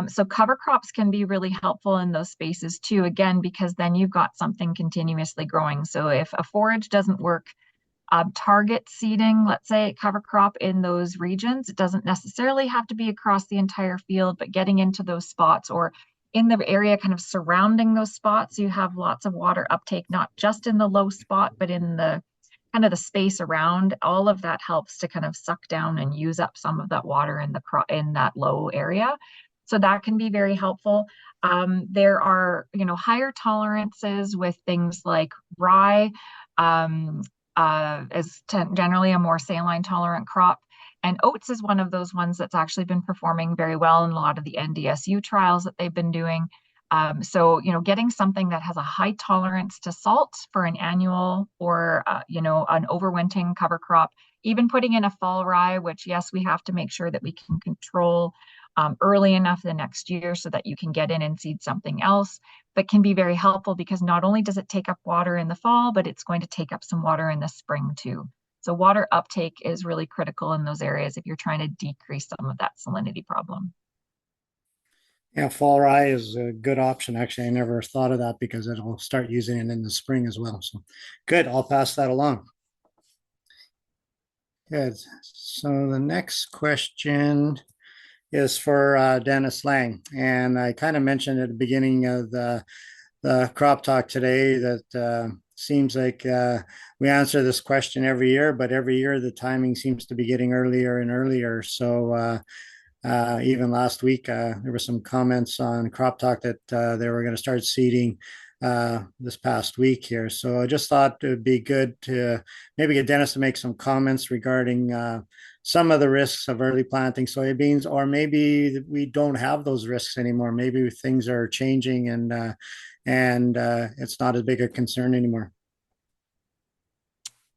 Speaker 5: So cover crops can be really helpful in those spaces too, again, because then you've got something continuously growing. So if a forage doesn't work, target seeding, let's say, cover crop in those regions. It doesn't necessarily have to be across the entire field, but getting into those spots or in the area kind of surrounding those spots, you have lots of water uptake, not just in the low spot, but in the kind of the space around. All of that helps to kind of suck down and use up some of that water in that low area. So that can be very helpful. There are, higher tolerances with things like rye. Is generally a more saline tolerant crop. And oats is one of those ones that's actually been performing very well in a lot of the NDSU trials that they've been doing. So, getting something that has a high tolerance to salt for an annual or, an overwintering cover crop, even putting in a fall rye, which, yes, we have to make sure that we can control early enough the next year so that you can get in and seed something else, but can be very helpful because not only does it take up water in the fall, but it's going to take up some water in the spring too. So water uptake is really critical in those areas if you're trying to decrease some of that salinity problem.
Speaker 2: Yeah, fall rye is a good option. Actually, I never thought of that because it'll start using it in the spring as well. So good. I'll pass that along. Good. So the next question is for Dennis Lang. And I kind of mentioned at the beginning of the crop talk today that seems like we answer this question every year, but every year the timing seems to be getting earlier and earlier. So even last week, there were some comments on Crop Talk that they were going to start seeding this past week here. So I just thought it would be good to maybe get Dennis to make some comments regarding some of the risks of early planting soybeans, or maybe we don't have those risks anymore. Maybe things are changing and it's not as big a concern anymore.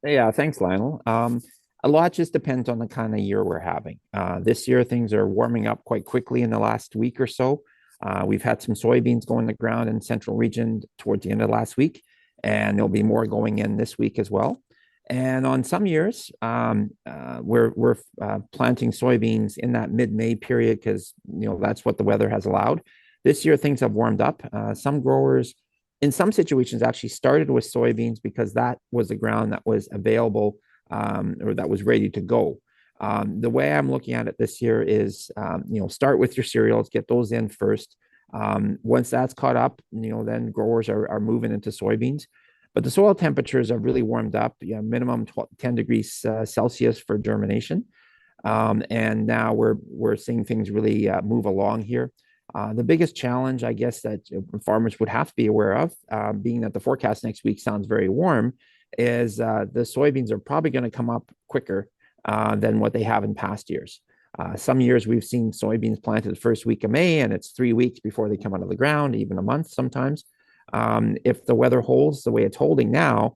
Speaker 6: Yeah, thanks, Lionel. A lot just depends on the kind of year we're having. This year, things are warming up quite quickly in the last week or so. We've had some soybeans go in the ground in the central region towards the end of last week, and there'll be more going in this week as well. And on some years, we're planting soybeans in that mid-May period because that's what the weather has allowed. This year, things have warmed up. Some growers in some situations actually started with soybeans because that was the ground that was available or that was ready to go. The way I'm looking at it this year is, start with your cereals, get those in first. Once that's caught up, then growers are moving into soybeans. But the soil temperatures have really warmed up, minimum 10 degrees Celsius for germination. And now we're seeing things really move along here. The biggest challenge, I guess, that farmers would have to be aware of, being that the forecast next week sounds very warm, is the soybeans are probably going to come up quicker than what they have in past years. Some years we've seen soybeans planted the first week of May, and it's 3 weeks before they come out of the ground, even a month sometimes. If the weather holds the way it's holding now,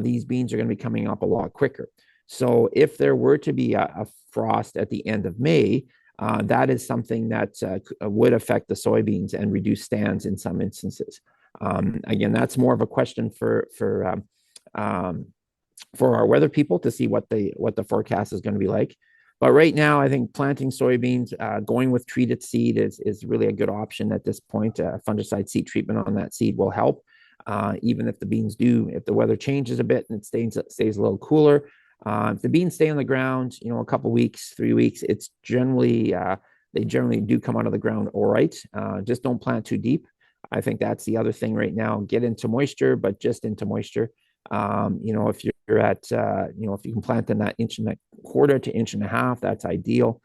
Speaker 6: these beans are going to be coming up a lot quicker. So if there were to be a frost at the end of May, that is something that would affect the soybeans and reduce stands in some instances. Again, that's more of a question for our weather people to see what the forecast is going to be like. But right now, I think planting soybeans, going with treated seed is really a good option at this point. Fungicide seed treatment on that seed will help. Even if the weather changes a bit and it stays a little cooler, if the beans stay on the ground, a couple weeks, 3 weeks, it's generally they generally do come out of the ground all right. Just don't plant too deep. I think that's the other thing right now. Get into moisture, but just into moisture. If you're at, if you can plant in that inch and a quarter to inch and a half, that's ideal.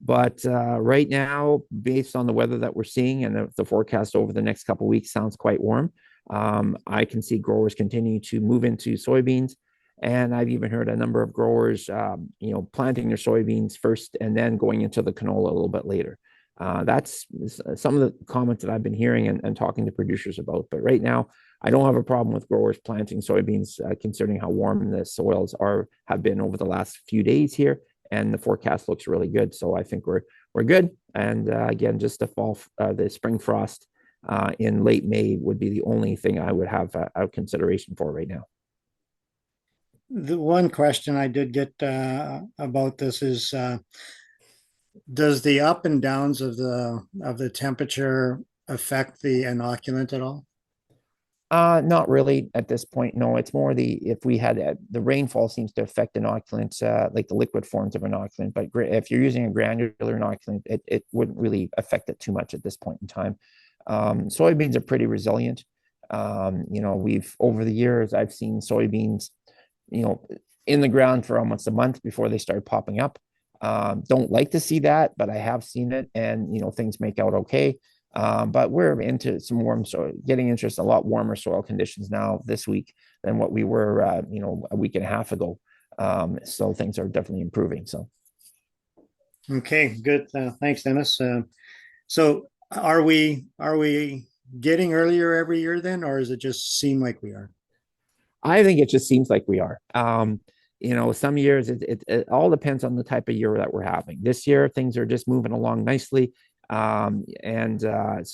Speaker 6: But right now, based on the weather that we're seeing and the forecast over the next couple of weeks sounds quite warm. I can see growers continue to move into soybeans. And I've even heard a number of growers, planting their soybeans first and then going into the canola a little bit later. That's some of the comments that I've been hearing and talking to producers about. But right now, I don't have a problem with growers planting soybeans, considering how warm the soils have been over the last few days here, and the forecast looks really good. So I think we're good. And again, just the spring frost in late May would be the only thing I would have a consideration for right now.
Speaker 2: The one question I did get about this is, does the up and downs of the temperature affect the inoculant at all?
Speaker 6: Not really at this point. No, it's more if we had the rainfall seems to affect inoculants, like the liquid forms of inoculant. But if you're using a granular inoculant, it wouldn't really affect it too much at this point in time. Soybeans are pretty resilient. We've over the years I've seen soybeans in the ground for almost a month before they start popping up. Don't like to see that, but I have seen it, and things make out okay. But we're into some warm soil, getting into a lot warmer soil conditions now this week than what we were, a week and a half ago. So things are definitely improving. So.
Speaker 2: Okay, good. Thanks, Dennis. So are we getting earlier every year then, or does it just seem like we are?
Speaker 6: I think it just seems like we are. Some years it all depends on the type of year that we're having. This year, things are just moving along nicely. So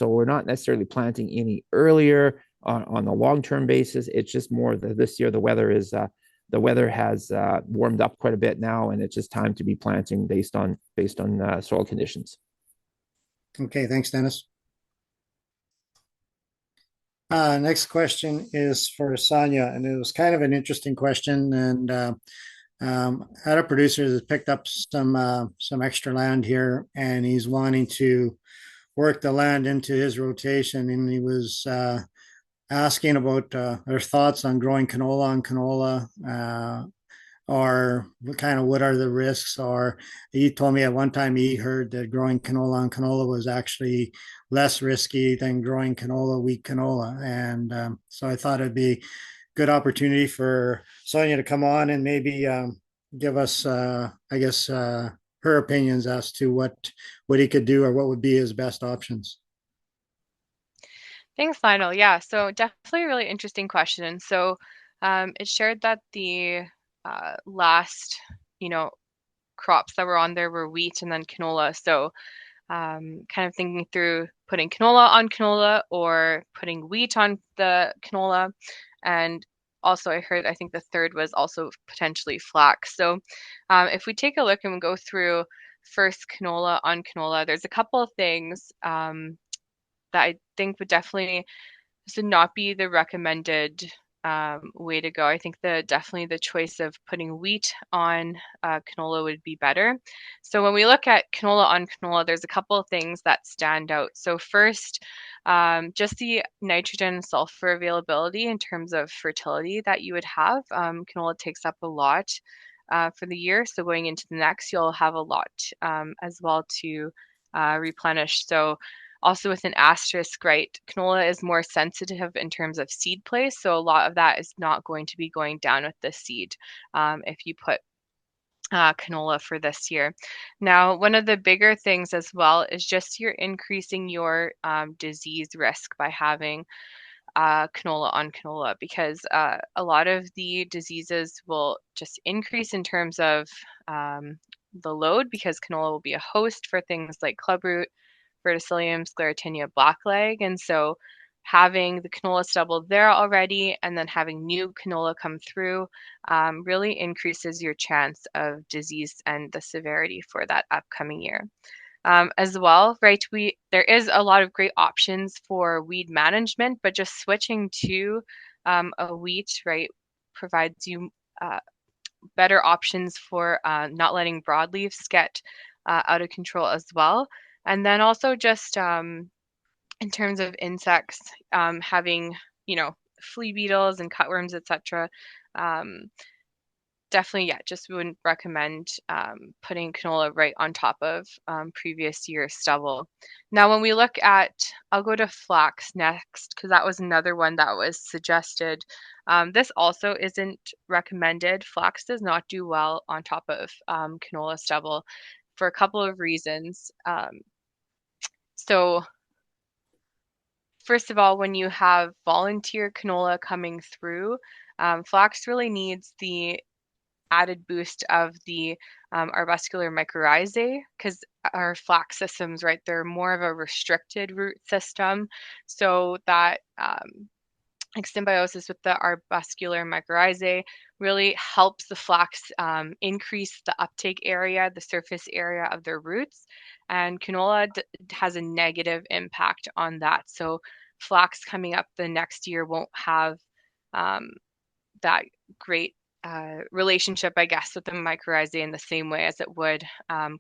Speaker 6: we're not necessarily planting any earlier on a long-term basis. It's just more that this year the weather has warmed up quite a bit now, and it's just time to be planting based on soil conditions.
Speaker 2: Okay, thanks, Dennis. Next question is for Sonia, and it was kind of an interesting question. And had a producer that picked up some extra land here, and he's wanting to work the land into his rotation, and he was asking about their thoughts on growing canola on canola, or what are the risks. Or he told me at one time he heard that growing canola on canola was actually less risky than growing canola wheat canola. And so I thought it'd be a good opportunity for Sonia to come on and maybe give us, I guess, her opinions as to what he could do or what would be his best options.
Speaker 7: Thanks, Lionel. Yeah, so definitely a really interesting question. So it shared that the last, you know, crops that were on there were wheat and then canola. So kind of thinking through putting canola on canola or putting wheat on the canola. And also I heard, I think the third was also potentially flax. So if we take a look and we go through first canola on canola, there's a couple of things that I think would definitely this would not be the recommended way to go. I think definitely the choice of putting wheat on canola would be better. So when we look at canola on canola, there's a couple of things that stand out. So first, just the nitrogen and sulfur availability in terms of fertility that you would have. Canola takes up a lot for the year, so going into the next, you'll have a lot as well to replenish. So also with an asterisk, right, canola is more sensitive in terms of seed place, so a lot of that is not going to be going down with the seed if you put canola for this year. Now, one of the bigger things as well is just you're increasing your disease risk by having canola on canola because a lot of the diseases will just increase in terms of the load because canola will be a host for things like clubroot, Verticillium, Sclerotinia, blackleg. And so having the canola stubble there already and then having new canola come through really increases your chance of disease and the severity for that upcoming year. As well, right, there is a lot of great options for weed management, but just switching to a wheat, right, provides you better options for not letting broadleafs get out of control as well. And then also just in terms of insects, having, you know, flea beetles and cutworms, etc. Um, definitely, yeah, just wouldn't recommend putting canola right on top of previous year stubble. Now, when we look at, I'll go to flax next because that was another one that was suggested. This also isn't recommended. Flax does not do well on top of canola stubble for a couple of reasons. So first of all, when you have volunteer canola coming through, flax really needs the added boost of the arbuscular mycorrhizae because our flax systems, right, they're more of a restricted root system. So that like symbiosis with the arbuscular mycorrhizae really helps the flax increase the uptake area, the surface area of their roots. And canola has a negative impact on that. So flax coming up the next year won't have that great relationship, I guess, with the mycorrhizae in the same way as it would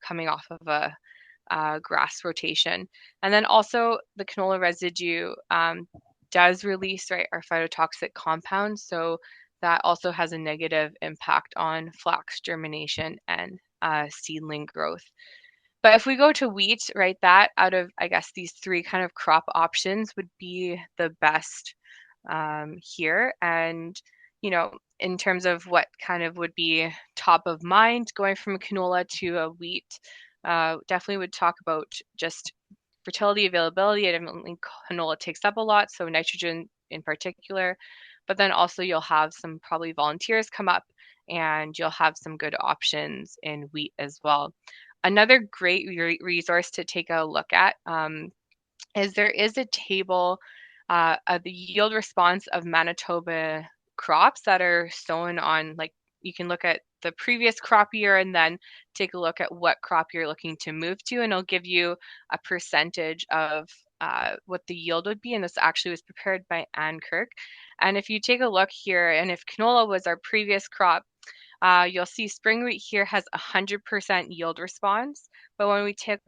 Speaker 7: coming off of a grass rotation. And then also the canola residue does release, right, our phytotoxic compounds. So that also has a negative impact on flax germination and seedling growth. But if we go to wheat, right, that out of, I guess, these three kind of crop options would be the best here. And, you know, in terms of what kind of would be top of mind going from a canola to a wheat, definitely would talk about just fertility availability. I definitely canola takes up a lot, so nitrogen in particular. But then also you'll have some probably volunteers come up and you'll have some good options in wheat as well. Another great resource to take a look at is there is a table of the yield response of Manitoba crops that are sown on, like, you can look at the previous crop year and then take a look at what crop you're looking to move to, and it'll give you a percentage of what the yield would be, and this actually was prepared by Ann Kirk. And if you take a look here, and if canola was our previous crop, you'll see spring wheat here has 100% yield response, but when we take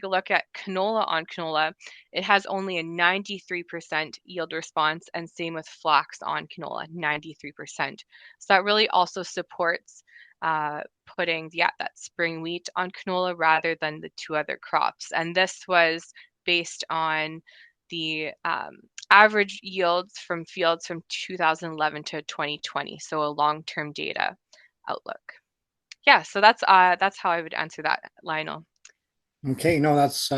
Speaker 7: a look at canola on canola, it has only a 93% yield response, and same with flax on canola, 93%. So that really also supports putting that spring wheat on canola rather than the two other crops. And this was based on the average yields from fields from 2011 to 2020, so a long-term data outlook. Yeah, so that's how I would answer that, Lionel.
Speaker 2: Okay, no, that's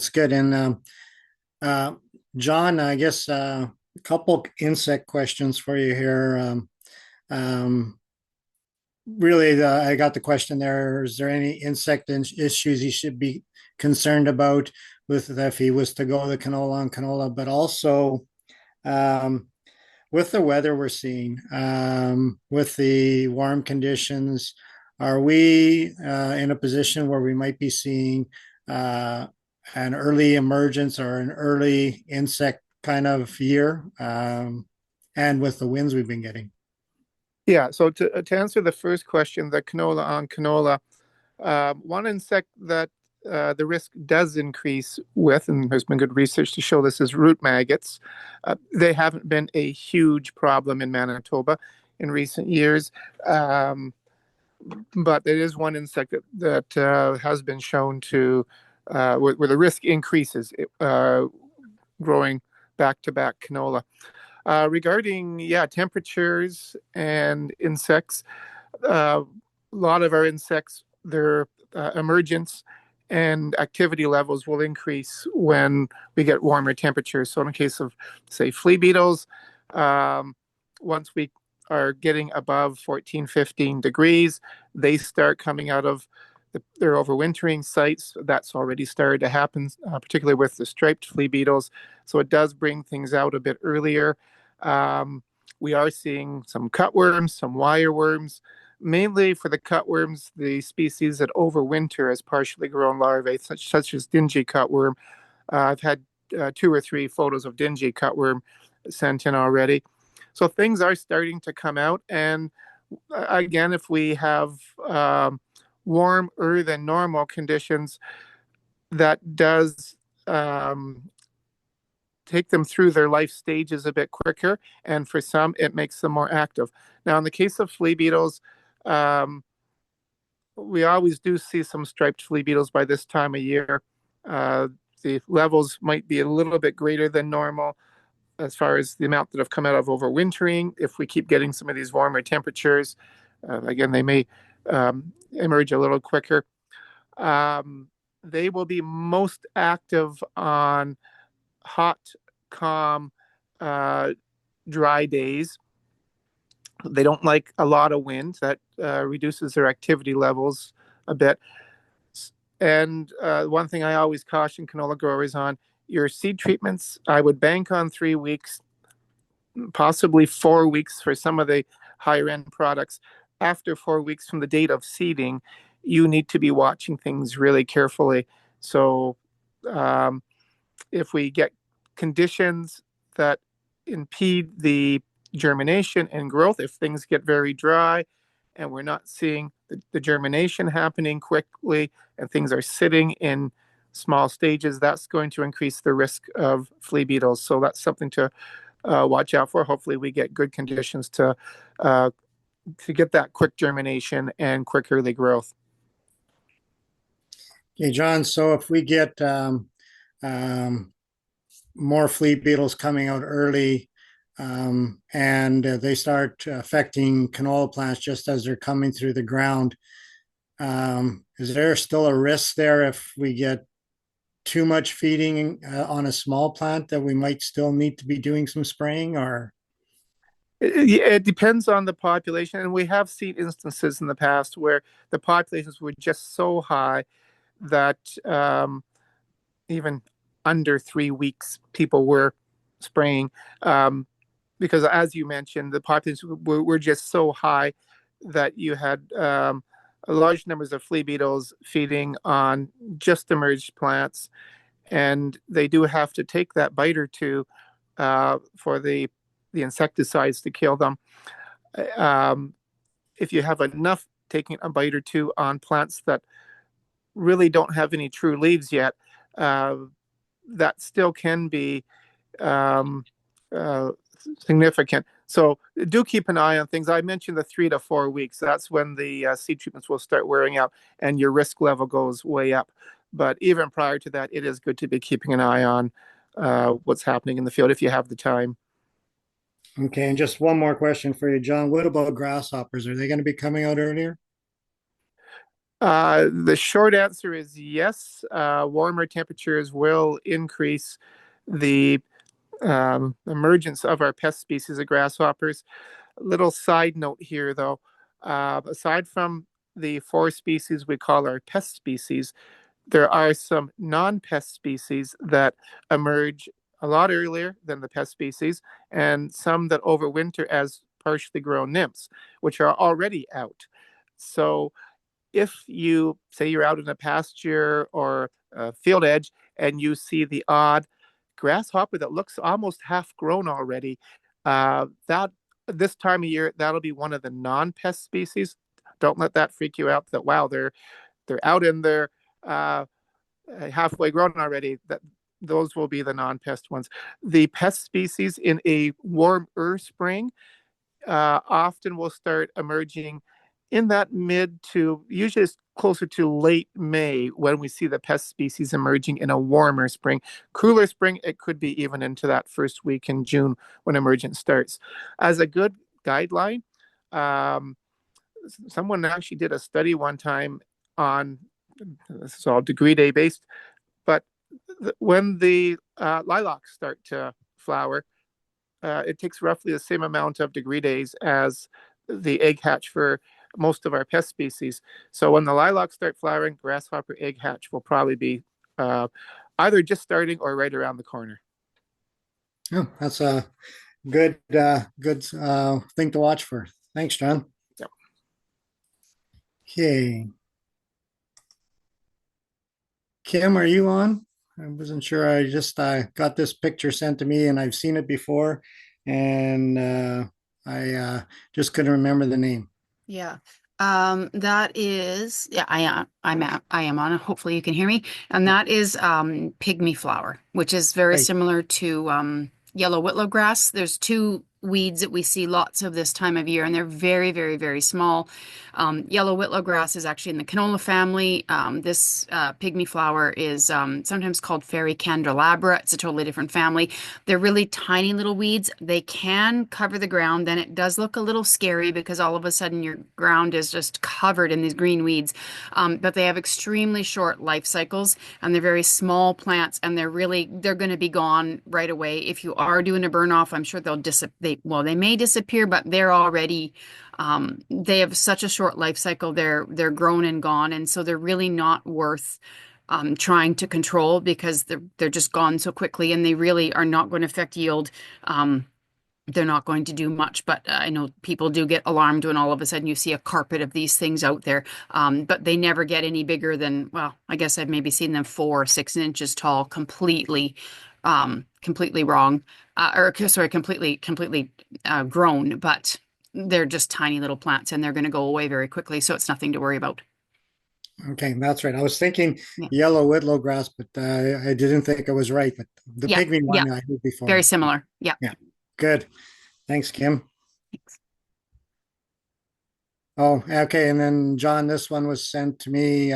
Speaker 2: good. And John, I guess a couple insect questions for you here. Really, I got the question there. Is there any insect issues he should be concerned about with if he was to go the canola on canola? But also, um, with the weather we're seeing, with the warm conditions, are we in a position where we might be seeing an early emergence or an early insect kind of year? And with the winds we've been getting.
Speaker 3: Yeah, so to answer the first question, the canola on canola, one insect that the risk does increase with, and there's been good research to show this, is root maggots. They haven't been a huge problem in Manitoba in recent years, but there is one insect that has been shown to, where the risk increases growing back-to-back canola. Regarding temperatures and insects, a lot of our insects, their emergence and activity levels will increase when we get warmer temperatures. So in the case of, say, flea beetles, once we are getting above 14, 15 degrees, they start coming out of their overwintering sites. That's already started to happen, particularly with the striped flea beetles. So it does bring things out a bit earlier. We are seeing some cutworms, some wireworms. Mainly for the cutworms, the species that overwinter as partially grown larvae, such as dingy cutworm. I've had 2 or 3 photos of dingy cutworm sent in already. So things are starting to come out. And again, if we have warmer than normal conditions, that does take them through their life stages a bit quicker, and for some, it makes them more active. Now, in the case of flea beetles, we always do see some striped flea beetles by this time of year. The levels might be a little bit greater than normal as far as the amount that have come out of overwintering. If we keep getting some of these warmer temperatures, again, they may emerge a little quicker. They will be most active on hot, calm, dry days. They don't like a lot of wind. That reduces their activity levels a bit. And one thing I always caution canola growers on, your seed treatments, I would bank on 3 weeks, possibly 4 weeks for some of the higher end products. After 4 weeks from the date of seeding, you need to be watching things really carefully. So if we get conditions that impede the germination and growth, if things get very dry and we're not seeing the germination happening quickly and things are sitting in small stages, that's going to increase the risk of flea beetles. So that's something to watch out for. Hopefully we get good conditions to get that quick germination and quick early growth.
Speaker 2: Okay, John, so if we get more flea beetles coming out early, and they start affecting canola plants just as they're coming through the ground, is there still a risk there if we get too much feeding on a small plant that we might still need to be doing some spraying? Or
Speaker 3: it depends on the population, and we have seen instances in the past where the populations were just so high that even under 3 weeks people were spraying, because as you mentioned, the populations were just so high that you had large numbers of flea beetles feeding on just emerged plants. and they do have to take that bite or two for the insecticides to kill them. If you have enough taking a bite or two on plants that really don't have any true leaves yet, that still can be uh, significant. So do keep an eye on things. I mentioned the 3 to 4 weeks. That's when the seed treatments will start wearing out and your risk level goes way up. But even prior to that, it is good to be keeping an eye on what's happening in the field if you have the time.
Speaker 2: Okay, and just one more question for you, John. What about grasshoppers? Are they going to be coming out earlier?
Speaker 3: The short answer is yes. Warmer temperatures will increase the emergence of our pest species of grasshoppers. A little side note here, though. Aside from the 4 species we call our pest species, there are some non-pest species that emerge a lot earlier than the pest species, and some that overwinter as partially grown nymphs, which are already out. So if you say you're out in a pasture or a field edge and you see the odd grasshopper that looks almost half grown already, that this time of year that'll be one of the non-pest species. Don't let that freak you out. That wow, they're out in there halfway grown already. That those will be the non-pest ones. The pest species in a warmer spring often will start emerging in that mid to usually it's closer to late May when we see the pest species emerging in a warmer spring. Cooler spring, it could be even into that first week in June when emergence starts. As a good guideline, someone actually did a study one time on this is all degree day based, but when the lilacs start to flower, it takes roughly the same amount of degree days as the egg hatch for most of our pest species. So when the lilacs start flowering, grasshopper egg hatch will probably be either just starting or right around the corner.
Speaker 2: Oh, that's a good thing to watch for. Thanks, John.
Speaker 3: Yep.
Speaker 2: Okay. Kim, are you on? I wasn't sure. I just got this picture sent to me and I've seen it before, and I just couldn't remember the name.
Speaker 8: Yeah. That is, yeah, I am on it. Hopefully you can hear me. And that is pygmy flower, which is very
Speaker 2: Right.
Speaker 8: similar to yellow whitlow grass. There's 2 weeds that we see lots of this time of year, and they're very, very, very small. Yellow whitlow grass is actually in the canola family. This pygmy flower is sometimes called fairy candelabra. It's a totally different family. They're really tiny little weeds. They can cover the ground. Then it does look a little scary because all of a sudden your ground is just covered in these green weeds. But they have extremely short life cycles, and they're very small plants, and they're going to be gone right away. If you are doing a burn off, I'm sure they may disappear, but they're already they have such a short life cycle. They're grown and gone, and so they're really not worth trying to control because they're just gone so quickly, and they really are not going to affect yield. They're not going to do much, but I know people do get alarmed when all of a sudden you see a carpet of these things out there. But they never get any bigger than, well, I guess I've maybe seen them 4 or 6 inches tall, completely wrong, or sorry, completely grown, but they're just tiny little plants and they're going to go away very quickly. So it's nothing to worry about.
Speaker 2: Okay, that's right. I was thinking
Speaker 8: Yeah.
Speaker 2: yellow whitlow grass, but I didn't think I was right. But the
Speaker 8: Yeah,
Speaker 2: pygmy
Speaker 8: yeah.
Speaker 2: one I heard before.
Speaker 8: Very similar. Yeah.
Speaker 2: Yeah, good. Thanks, Kim.
Speaker 8: Thanks.
Speaker 2: Oh, okay. And then John, this one was sent to me.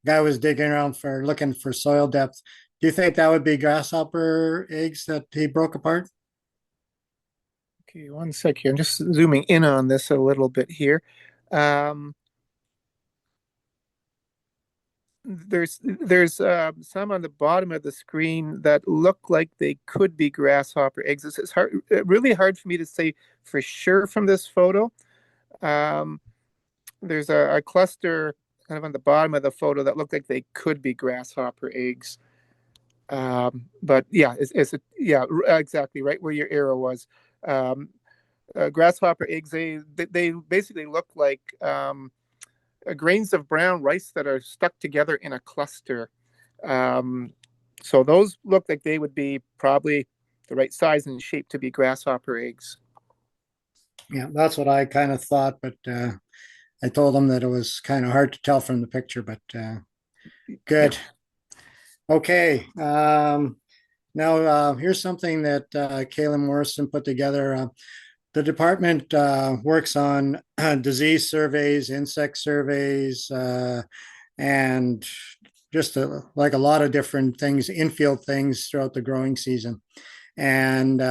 Speaker 2: Guy was digging around for looking for soil depth. Do you think that would be grasshopper eggs that he broke apart?
Speaker 3: Okay, one sec here. I'm just zooming in on this a little bit here. There's some on the bottom of the screen that look like they could be grasshopper eggs. It's really hard for me to say for sure from this photo. There's a cluster kind of on the bottom of the photo that look like they could be grasshopper eggs. But yeah, yeah, exactly right where your arrow was. Grasshopper eggs, they basically look like grains of brown rice that are stuck together in a cluster. So those look like they would be probably the right size and shape to be grasshopper eggs.
Speaker 2: Yeah, that's what I kind of thought, but I told them that it was kind of hard to tell from the picture, but good. Okay. Now, here's something that Kaylin Morrison put together. The department works on disease surveys, insect surveys, and just like a lot of different things, infield things throughout the growing season. And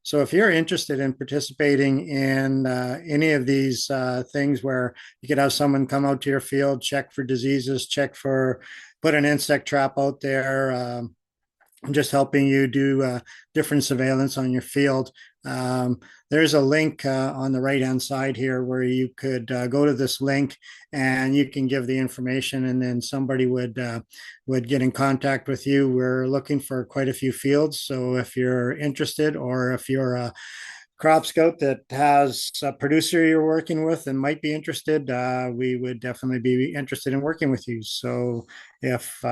Speaker 2: so, if you're interested in participating in any of these things where you could have someone come out to your field, check for diseases, put an insect trap out there, just helping you do different surveillance on your field. There's a link on the right hand side here where you could go to this link and you can give the information, and then somebody would get in contact with you. We're looking for quite a few fields, so if you're interested, or if you're a crop scout that has a producer you're working with and might be interested, we would definitely be interested in working with you. So if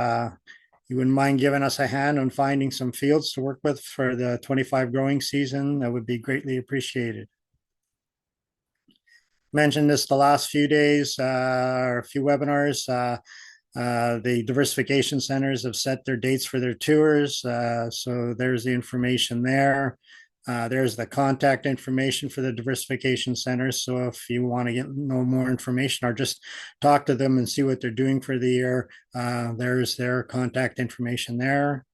Speaker 2: you wouldn't mind giving us a hand on finding some fields to work with for the 25 growing season, that would be greatly appreciated. Mentioned this the last few days, or a few webinars. The diversification centers have set their dates for their tours. So there's the information there. There's the contact information for the diversification centers. So if you want to know more information or just talk to them and see what they're doing for the year, there's their contact information there.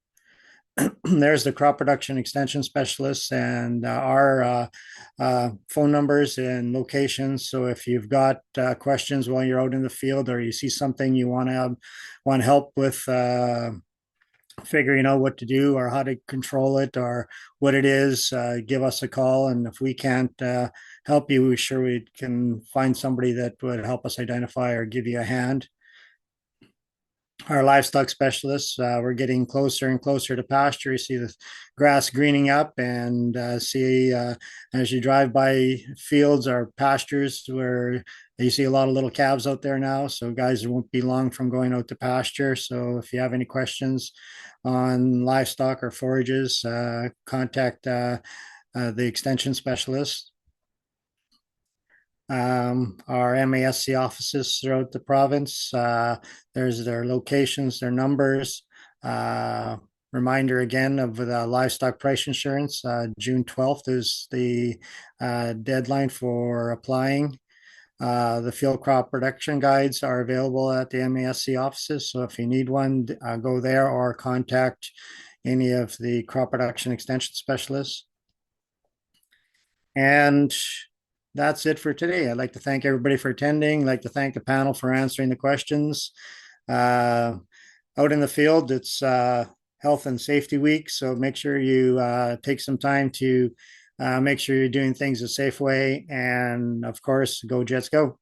Speaker 2: There's the crop production extension specialists and our phone numbers and locations. So if you've got questions while you're out in the field, or you see something you want help with, figuring out what to do or how to control it or what it is, give us a call. And if we can't help you, we sure we can find somebody that would help us identify or give you a hand. Our livestock specialists, we're getting closer and closer to pasture. You see the grass greening up, and see as you drive by fields or pastures where you see a lot of little calves out there now. So guys won't be long from going out to pasture. So if you have any questions on livestock or forages, contact the extension specialist. Our MASC offices throughout the province. There's their locations, their numbers. Reminder again of the livestock price insurance. June 12th is the deadline for applying. The field crop production guides are available at the MASC offices. So if you need one, go there or contact any of the crop production extension specialists. And that's it for today. I'd like to thank everybody for attending. I'd like to thank the panel for answering the questions. Out in the field, it's Health and Safety Week, so make sure you take some time to make sure you're doing things a safe way. And of course, go Jets go.